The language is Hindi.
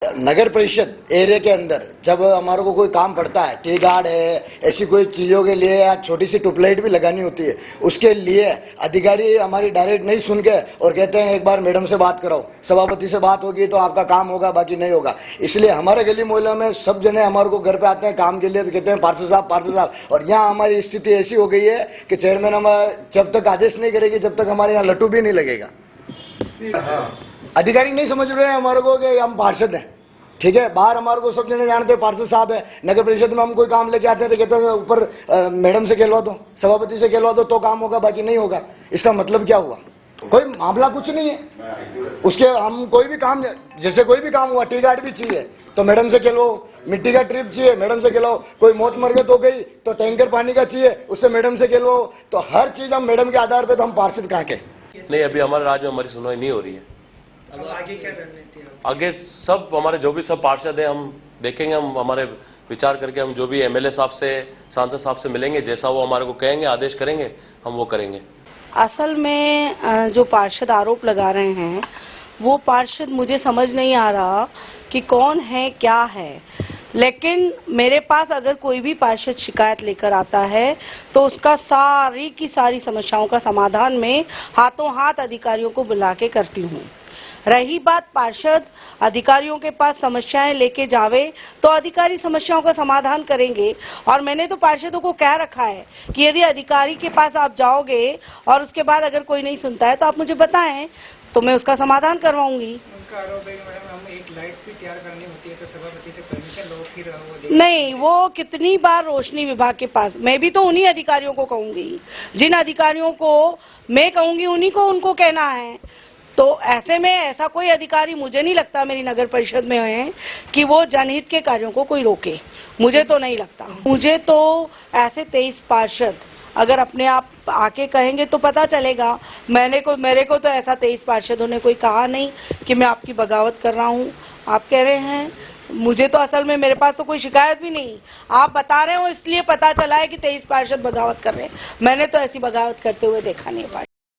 नगर परिषद एरिया के अंदर जब हमारे को कोई काम पड़ता है, टी गार्ड है, ऐसी कोई चीजों के लिए या छोटी सी ट्यूबलाइट भी लगानी होती है, उसके लिए अधिकारी हमारी डायरेक्ट नहीं सुन के और कहते हैं एक बार मैडम से बात कराओ, सभापति से बात होगी तो आपका काम होगा, बाकी नहीं होगा। इसलिए हमारे गली मोहल्ला में सब जने हमारे को घर पे आते हैं काम के लिए तो कहते हैं पार्षद साहब। और यहाँ हमारी स्थिति ऐसी हो गई है कि चेयरमैन हमारा जब तक आदेश नहीं करेगी जब तक हमारे यहाँ लट्टू भी नहीं लगेगा। अधिकारी नहीं समझ रहे हैं हमारे को कि हम पार्षद हैं, ठीक है। बाहर हमारे को सब जने जानते हैं पार्षद साहब है। नगर परिषद में हम कोई काम लेके आते हैं तो कहते हैं ऊपर मैडम से कहलवा दो, सभापति से कहलवा दो तो काम होगा, बाकी नहीं होगा। इसका मतलब क्या हुआ? कोई मामला कुछ नहीं है उसके। हम कोई भी काम, जैसे कोई भी काम हुआ, टी गार्ड भी चाहिए तो मैडम से कहलो, मिट्टी का ट्रिप चाहिए मैडम से कहलो, कोई मौत मर गई तो गई तो टैंकर पानी का चाहिए उससे मैडम से कहलो। तो हर चीज हम मैडम के आधार पर, तो हम पार्षद कहाँ के? नहीं, अभी हमारे राज्य में हमारी सुनवाई नहीं हो रही है। अब आगे क्या रणनीति है? आगे सब हमारे जो भी सब पार्षद हैं हम देखेंगे, हम हमारे विचार करके हम जो भी एमएलए साहब से, सांसद साहब से मिलेंगे, जैसा वो हमारे को कहेंगे, आदेश करेंगे, हम वो करेंगे। असल में जो पार्षद आरोप लगा रहे हैं वो पार्षद मुझे समझ नहीं आ रहा कि कौन है क्या है। लेकिन मेरे पास अगर कोई भी पार्षद शिकायत लेकर आता है तो उसका सारी की सारी समस्याओं का समाधान मैं हाथों हाथ अधिकारियों को बुला के करती हूँ। रही बात पार्षद अधिकारियों के पास समस्याएं लेके जावे तो अधिकारी समस्याओं का समाधान करेंगे। और मैंने तो पार्षदों को कह रखा है कि यदि अधिकारी के पास आप जाओगे और उसके बाद अगर कोई नहीं सुनता है तो आप मुझे बताएं तो मैं उसका समाधान करवाऊंगी। उनका आरोप है कि मैडम हम एक लाइट भी तैयार करनी होती है तो सभापति से परमिशन लो फिर वो नहीं, वो कितनी बार रोशनी विभाग के पास, मैं भी तो उन्हीं अधिकारियों को कहूंगी, जिन अधिकारियों को मैं कहूंगी उन्हीं को उनको कहना है। तो ऐसे में ऐसा कोई अधिकारी मुझे नहीं लगता मेरी नगर परिषद में है कि वो जनहित के कार्यों को कोई रोके, मुझे तो नहीं लगता। मुझे तो ऐसे 23 पार्षद अगर अपने आप आके कहेंगे तो पता चलेगा। मेरे को तो ऐसा 23 पार्षदों ने कोई कहा नहीं कि मैं आपकी बगावत कर रहा हूँ। आप कह रहे हैं, मुझे तो असल में मेरे पास तो कोई शिकायत भी नहीं, आप बता रहे हो इसलिए पता चला है कि 23 पार्षद बगावत कर रहे हैं। मैंने तो ऐसी बगावत करते हुए देखा नहीं है।